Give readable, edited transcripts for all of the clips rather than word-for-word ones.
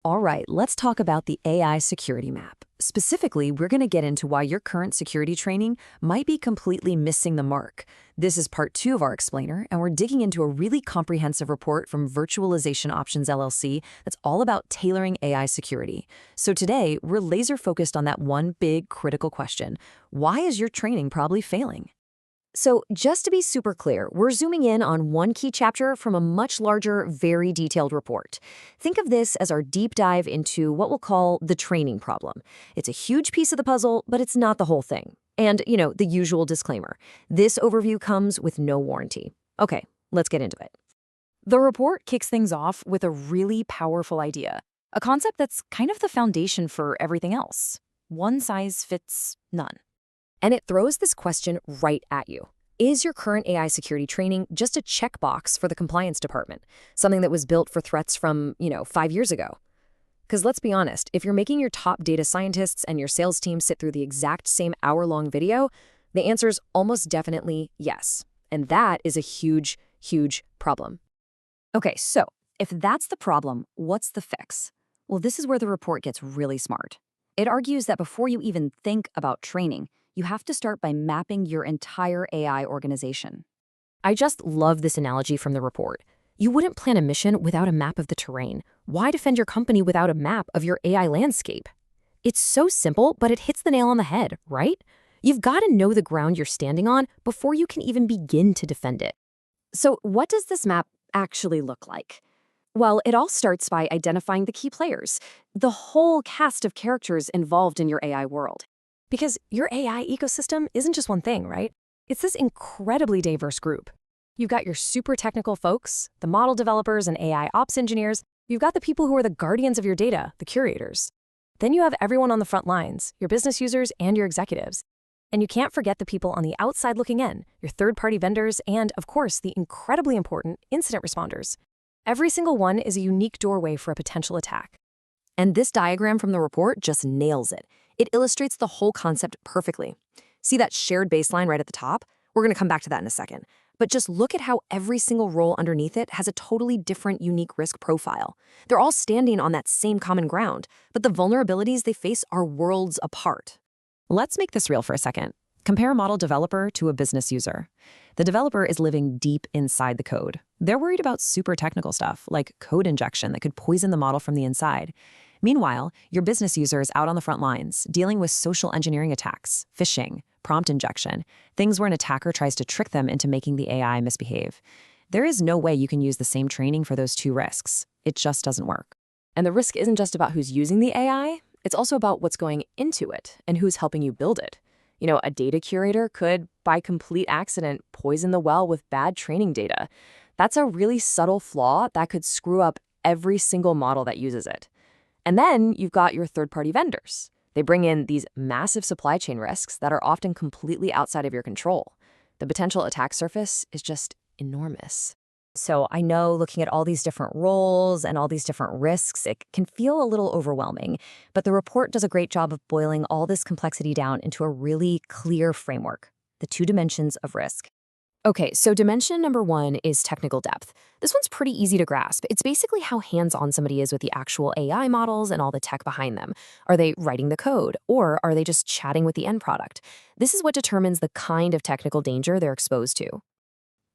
All right, let's talk about the AI security map. Specifically, we're going to get into why your current security training might be completely missing the mark. This is part 2 of our explainer, and we're digging into a really comprehensive report from Virtualization Options LLC that's all about tailoring AI security. So today, we're laser focused on that one big critical question. Why is your training probably failing? So just to be super clear, we're zooming in on one key chapter from a much larger, very detailed report. Think of this as our deep dive into what we'll call the training problem. It's a huge piece of the puzzle, but it's not the whole thing. And, the usual disclaimer. This overview comes with no warranty. Okay, let's get into it. The report kicks things off with a really powerful idea, a concept that's kind of the foundation for everything else. One size fits none. And it throws this question right at you. Is your current AI security training just a checkbox for the compliance department? Something that was built for threats from, 5 years ago? Because let's be honest, if you're making your top data scientists and your sales team sit through the exact same hour-long video, the answer is almost definitely yes. And that is a huge, huge problem. Okay, so if that's the problem, what's the fix? Well, this is where the report gets really smart. It argues that before you even think about training, you have to start by mapping your entire AI organization. I just love this analogy from the report. You wouldn't plan a mission without a map of the terrain. Why defend your company without a map of your AI landscape? It's so simple, but it hits the nail on the head, right? You've got to know the ground you're standing on before you can even begin to defend it. So what does this map actually look like? Well, it all starts by identifying the key players, the whole cast of characters involved in your AI world. Because your AI ecosystem isn't just one thing, right? It's this incredibly diverse group. You've got your super technical folks, the model developers and AI ops engineers. You've got the people who are the guardians of your data, the curators. Then you have everyone on the front lines, your business users and your executives. And you can't forget the people on the outside looking in, your third-party vendors, and, of course, the incredibly important incident responders. Every single one is a unique doorway for a potential attack. And this diagram from the report just nails it. It illustrates the whole concept perfectly. See that shared baseline right at the top? We're going to come back to that in a second. But just look at how every single role underneath it has a totally different, unique risk profile. They're all standing on that same common ground, but the vulnerabilities they face are worlds apart. Let's make this real for a second. Compare a model developer to a business user. The developer is living deep inside the code. They're worried about super technical stuff, like code injection that could poison the model from the inside. Meanwhile, your business user is out on the front lines, dealing with social engineering attacks, phishing, prompt injection, things where an attacker tries to trick them into making the AI misbehave. There is no way you can use the same training for those two risks. It just doesn't work. And the risk isn't just about who's using the AI, it's also about what's going into it and who's helping you build it. A data curator could, by complete accident, poison the well with bad training data. That's a really subtle flaw that could screw up every single model that uses it. And then you've got your third-party vendors. They bring in these massive supply chain risks that are often completely outside of your control. The potential attack surface is just enormous. So I know looking at all these different roles and all these different risks, it can feel a little overwhelming, but the report does a great job of boiling all this complexity down into a really clear framework, the 2 dimensions of risk. Okay, so dimension number 1 is technical depth. This one's pretty easy to grasp. It's basically how hands-on somebody is with the actual AI models and all the tech behind them. Are they writing the code, or are they just chatting with the end product? This is what determines the kind of technical danger they're exposed to.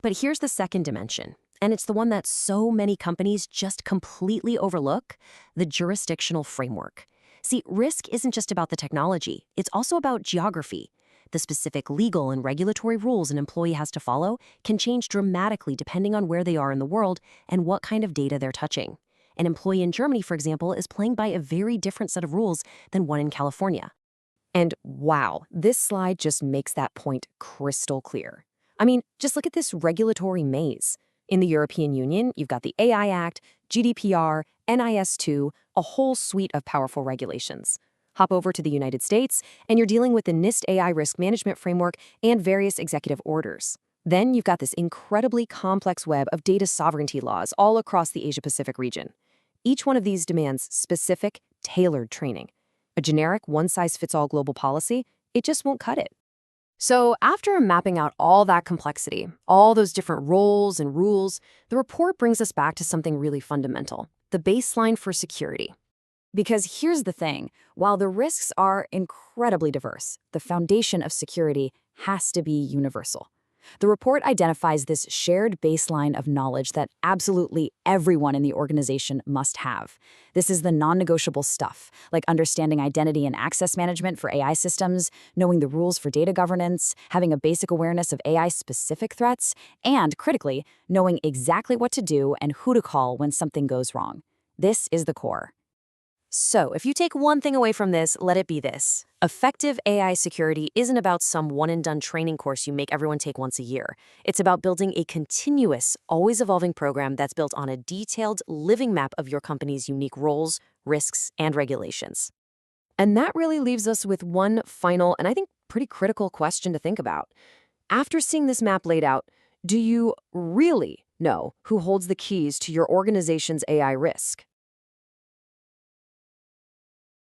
But here's the second dimension, and it's the one that so many companies just completely overlook: the jurisdictional framework. See, risk isn't just about the technology, it's also about geography. The specific legal and regulatory rules an employee has to follow can change dramatically depending on where they are in the world and what kind of data they're touching. An employee in Germany, for example, is playing by a very different set of rules than one in California. And wow, this slide just makes that point crystal clear. I mean, just look at this regulatory maze. In the European Union, you've got the AI Act, GDPR, NIS2, a whole suite of powerful regulations. Hop over to the United States, and you're dealing with the NIST AI Risk Management Framework and various executive orders. Then you've got this incredibly complex web of data sovereignty laws all across the Asia-Pacific region. Each one of these demands specific, tailored training. A generic one-size-fits-all global policy, it just won't cut it. So after mapping out all that complexity, all those different roles and rules, the report brings us back to something really fundamental: the baseline for security. Because here's the thing, while the risks are incredibly diverse, the foundation of security has to be universal. The report identifies this shared baseline of knowledge that absolutely everyone in the organization must have. This is the non-negotiable stuff, like understanding identity and access management for AI systems, knowing the rules for data governance, having a basic awareness of AI-specific threats, and, critically, knowing exactly what to do and who to call when something goes wrong. This is the core. So, if you take one thing away from this, let it be this. Effective AI security isn't about some one-and-done training course you make everyone take once a year. It's about building a continuous, always-evolving program that's built on a detailed, living map of your company's unique roles, risks, and regulations. And that really leaves us with one final, and I think pretty critical question to think about. After seeing this map laid out, do you really know who holds the keys to your organization's AI risk?